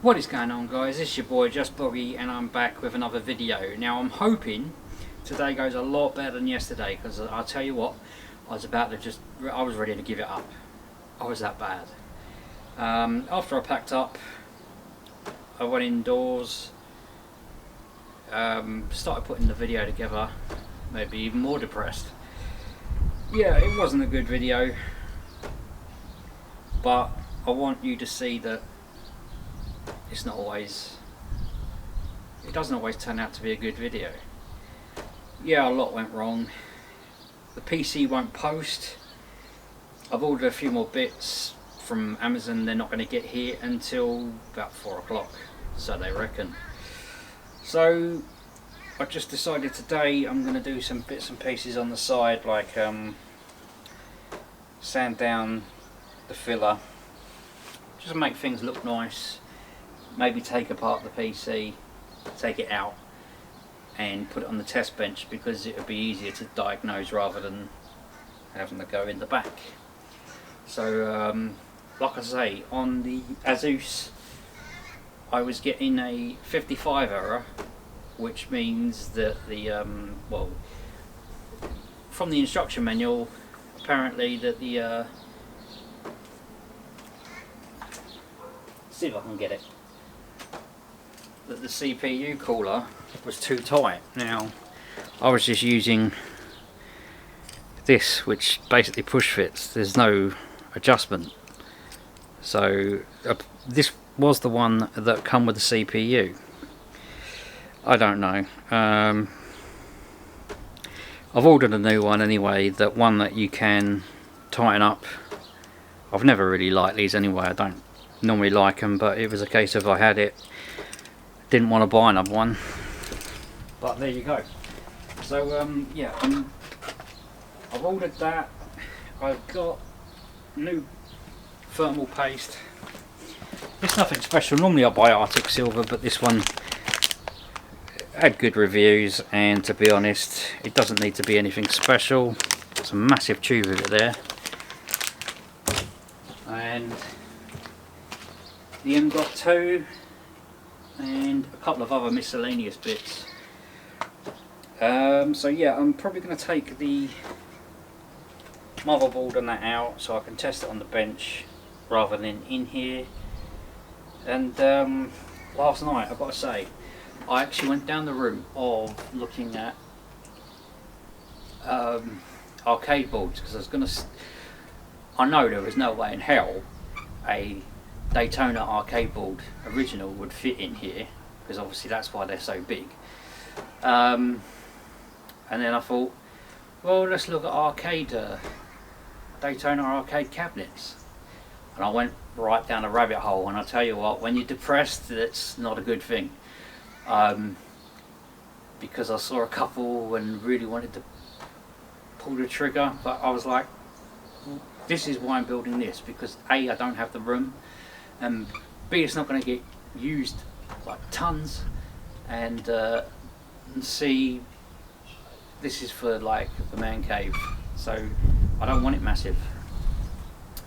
What is going on, guys? This is your boy Just Boggy and I'm back with another video. Now I'm hoping today goes a lot better than yesterday, because I'll tell you what, I was ready to give it up. I was that bad. After I packed up, I went indoors, started putting the video together, maybe even more depressed. Yeah, it wasn't a good video, but I want you to see that it doesn't always turn out to be a good video. Yeah, a lot went wrong. The PC won't post. I've ordered a few more bits from Amazon. They're not going to get here until about 4 o'clock, so they reckon. So I just decided today I'm going to do some bits and pieces on the side, like sand down the filler, just to make things look nice. Maybe take apart the PC, take it out and put it on the test bench, because it would be easier to diagnose rather than having to go in the back. So like I say, on the Asus I was getting a 55 error, which means that the well, from the instruction manual, apparently that the see if I can get it, that the CPU cooler was too tight. Now I was just using this, which basically push fits, there's no adjustment. So this was the one that come with the CPU. I don't know, I've ordered a new one anyway, that one that you can tighten up. I've never really liked these anyway, I don't normally like them, but it was a case of I had it, didn't want to buy another one, but there you go. So yeah, I've ordered that. I've got new thermal paste. It's nothing special. Normally I buy Arctic Silver, but this one had good reviews, and to be honest, it doesn't need to be anything special. It's a massive tube of it there, and the M.2 and a couple of other miscellaneous bits. So yeah, I'm probably going to take the motherboard and that out so I can test it on the bench rather than in here. And last night, I've got to say, I actually went down the route of looking at arcade boards, because I was going to, I know there was no way in hell a Daytona arcade board original would fit in here, because obviously that's why they're so big. And then I thought, well, let's look at Daytona arcade cabinets, and I went right down a rabbit hole. And I tell you what, when you're depressed, it's not a good thing, because I saw a couple and really wanted to pull the trigger, but I was like, this is why I'm building this, because A, I don't have the room, and B, it's not going to get used like tons, and C, this is for like the man cave, so I don't want it massive.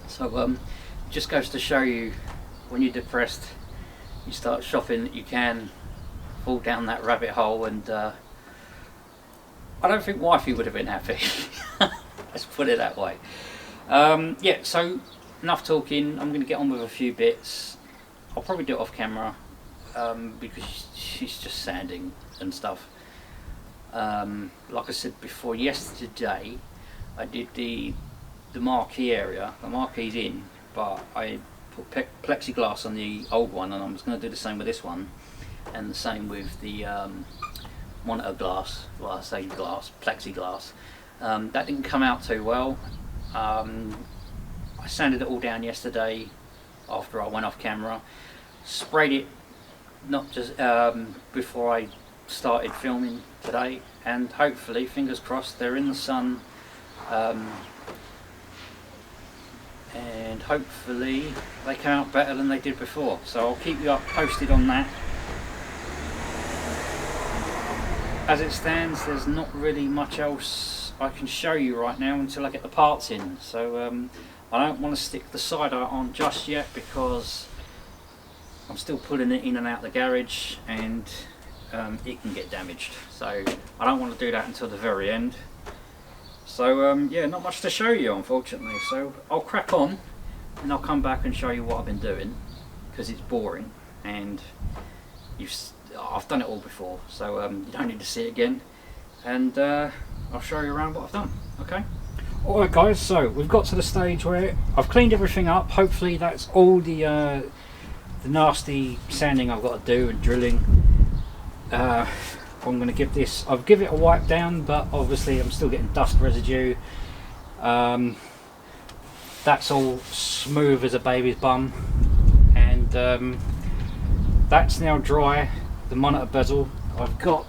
So it just goes to show you, when you're depressed, you start shopping that you can fall down that rabbit hole, and I don't think wifey would have been happy. Let's put it that way. Yeah, so enough talking. I'm going to get on with a few bits. I'll probably do it off camera, because she's just sanding and stuff. Like I said before, yesterday I did the marquee area. The marquee's in, but I put plexiglass on the old one, and I'm just going to do the same with this one, and the same with the monitor glass. Well, I say glass, plexiglass. That didn't come out too well. I sanded it all down yesterday after I went off camera, sprayed it not just before I started filming today, and hopefully, fingers crossed, they're in the sun, and hopefully they come out better than they did before. So I'll keep you up posted on that. As it stands, there's not really much else I can show you right now until I get the parts in. So I don't want to stick the side art on just yet, because I'm still pulling it in and out the garage, and it can get damaged, so I don't want to do that until the very end. So yeah, not much to show you unfortunately, so I'll crack on and I'll come back and show you what I've been doing, because it's boring and I've done it all before, so you don't need to see it again, and I'll show you around what I've done. Okay. Alright guys, so we've got to the stage where I've cleaned everything up. Hopefully that's all the nasty sanding I've got to do and drilling. I'm going to give this, I've given it a wipe down, but obviously I'm still getting dust residue. That's all smooth as a baby's bum, and that's now dry. The monitor bezel, I've got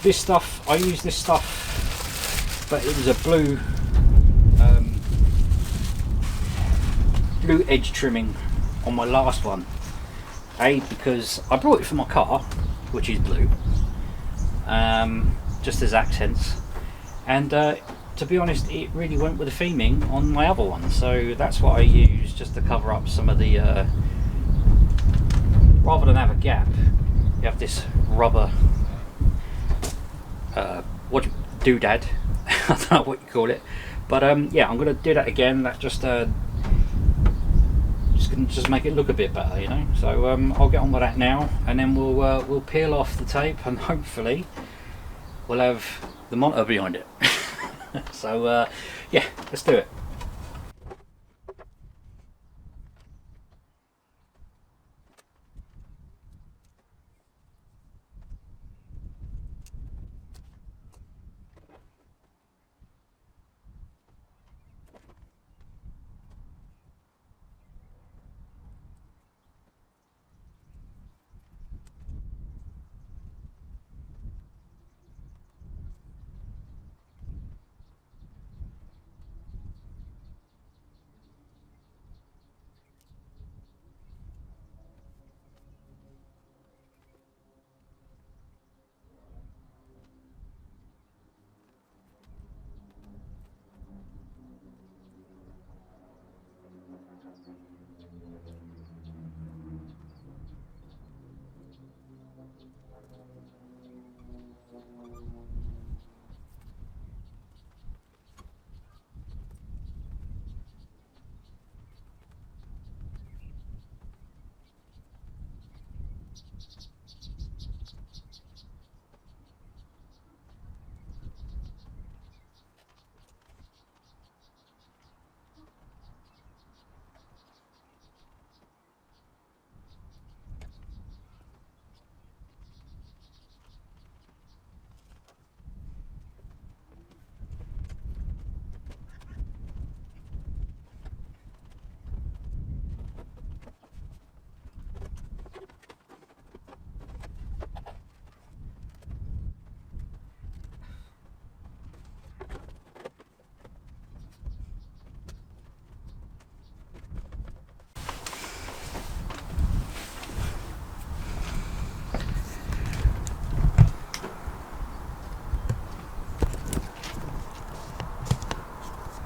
this stuff, I use this stuff, but it was a blue blue edge trimming on my last one. Because I brought it for my car, which is blue, just as accents, and to be honest, it really went with the theming on my other one, so that's what I use just to cover up some of the, rather than have a gap, you have this rubber, doodad, I don't know what you call it, but yeah, I'm going to do that again. That just make it look a bit better, you know. So I'll get on with that now, and then we'll peel off the tape, and hopefully we'll have the monitor behind it. So yeah, let's do it.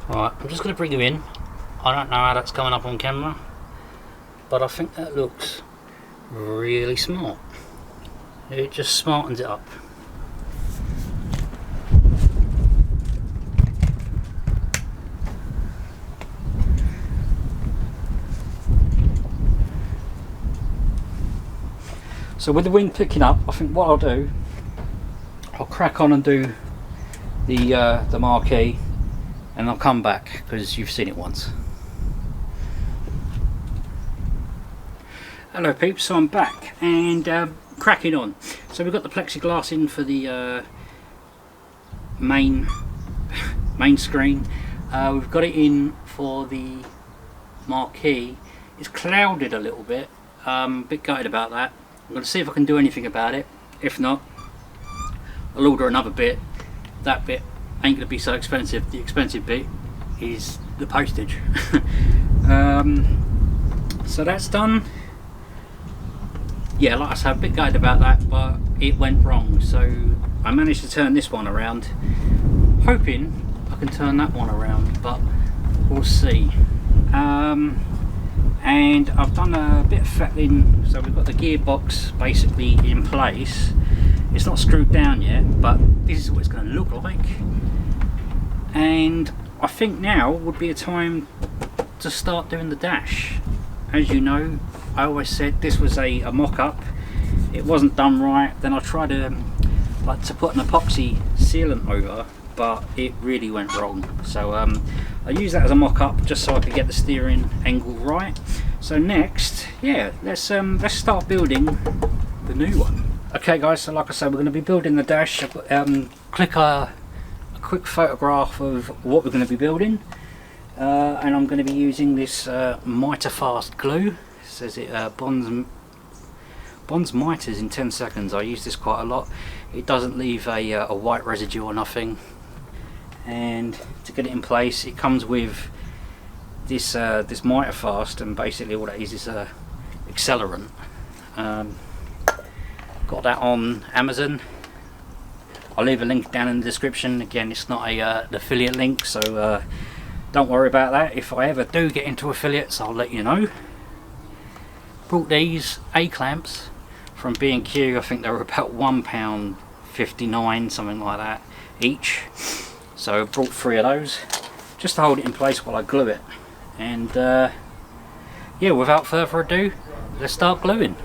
Right, I'm just going to bring you in. I don't know how that's coming up on camera, but I think that looks really smart. It just smartens it up. So with the wind picking up, I think what I'll do, I'll crack on and do the marquee, and I'll come back because you've seen it once. Hello peeps, so I'm back and cracking on. So we've got the plexiglass in for the main screen. We've got it in for the marquee. It's clouded a little bit. A bit gutted about that. I'm going to see if I can do anything about it. If not, I'll order another bit. That bit ain't going to be so expensive. The expensive bit is the postage. So that's done. Yeah, like I said, a bit gutted about that, but it went wrong. So I managed to turn this one around, hoping I can turn that one around, but we'll see. and I've done a bit of fettling. So we've got the gearbox basically in place. It's not screwed down yet, but this is what it's going to look like. And I think now would be a time to start doing the dash. As you know, I always said this was a mock-up. It wasn't done right. Then I tried to put an epoxy sealant over, but it really went wrong. So I used that as a mock-up just so I could get the steering angle right. So next, yeah, let's start building the new one. Okay guys, so like I said, we're going to be building the dash. I've got a quick photograph of what we're going to be building, and I'm going to be using this mitre-fast glue. It says it bonds mitres in 10 seconds. I use this quite a lot. It doesn't leave a white residue or nothing. And to get it in place, it comes with this mitre-fast, and basically what it is accelerant. Got that on Amazon. I'll leave a link down in the description. Again, it's not an affiliate link, so don't worry about that. If I ever do get into affiliates, I'll let you know. Brought these A-clamps from B&Q. I think they were about £1.59, something like that each. So I brought 3 of those just to hold it in place while I glue it. And yeah, without further ado, let's start gluing.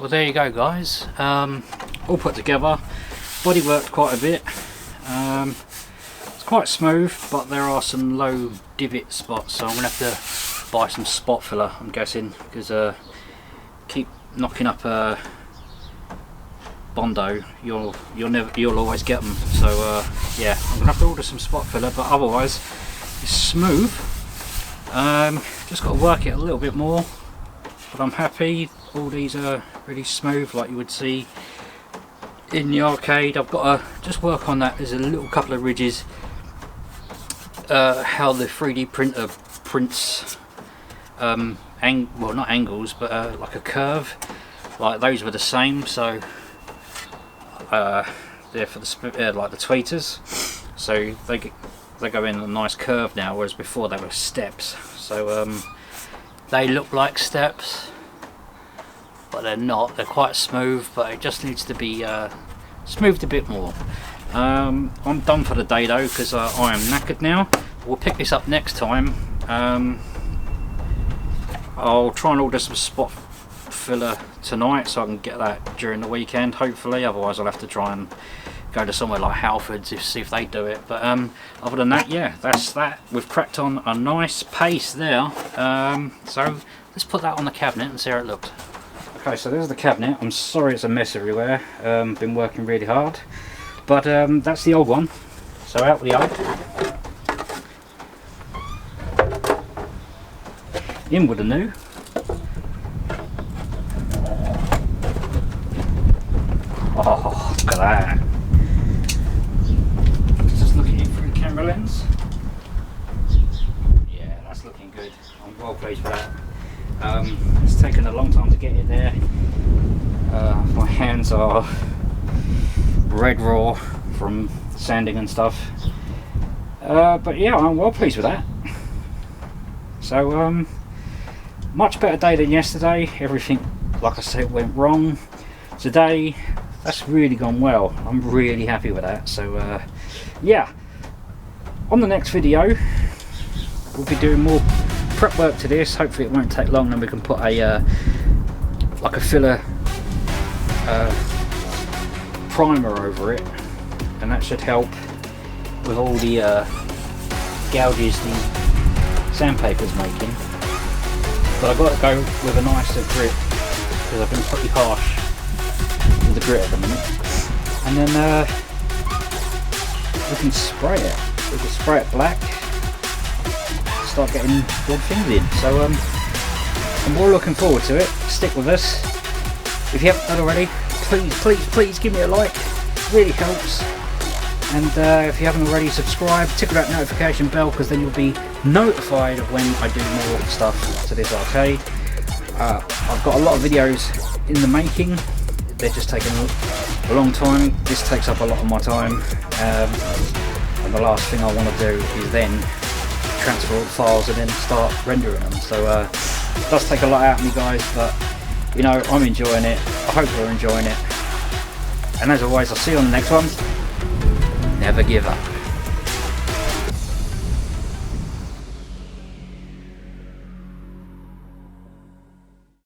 well there you go guys, all put together. Bodyworked quite a bit. It's quite smooth, but there are some low divot spots, so I'm gonna have to buy some spot filler, I'm guessing, because keep knocking up Bondo, you'll always get them. So yeah, I'm gonna have to order some spot filler, but otherwise it's smooth. Just got to work it a little bit more, but I'm happy. All these are really smooth, like you would see in the arcade. I've got to just work on that. There's a little couple of ridges, how the 3D printer prints well, not angles, but like a curve, like those were the same. So they're for the like the tweeters, so they go in a nice curve now, whereas before they were steps. So they look like steps, but they're not. They're quite smooth, but it just needs to be smoothed a bit more. I'm done for the day though, because I am knackered now. We'll pick this up next time. I'll try and order some spot filler tonight, so I can get that during the weekend hopefully. Otherwise I'll have to try and go to somewhere like Halford's to see if they do it. But other than that, yeah, that's that. We've cracked on a nice pace there. So let's put that on the cabinet and see how it looks. Okay, so there's the cabinet. I'm sorry it's a mess everywhere. Been working really hard, but that's the old one. So out with the old, in with the new. Oh, look at that. Just looking in through the camera lens. Yeah, that's looking good. I'm well pleased with that. It's taken a long time to get it there. My hands are red raw from sanding and stuff. But yeah, I'm well pleased with that. So much better day than yesterday. Everything, like I said, went wrong. Today, that's really gone well. I'm really happy with that. So yeah, on the next video we'll be doing more prep work to this. Hopefully it won't take long, and we can put a like a filler primer over it, and that should help with all the gouges the sandpaper's making. But I've got to go with a nicer grit, because I've been pretty harsh with the grit at the minute. And then we can spray it. We can spray it black, start getting good things in. So I'm all looking forward to it. Stick with us. If you haven't done already, please give me a like. It really helps. And if you haven't already, subscribe, tickle that notification bell, because then you'll be notified of when I do more stuff to this arcade. I've got a lot of videos in the making. They're just taking a long time. This takes up a lot of my time, and the last thing I want to do is then transfer all the files and then start rendering them. So it does take a lot out of me guys, but you know, I'm enjoying it. I hope you're enjoying it, and as always, I'll see you on the next one. Never give up.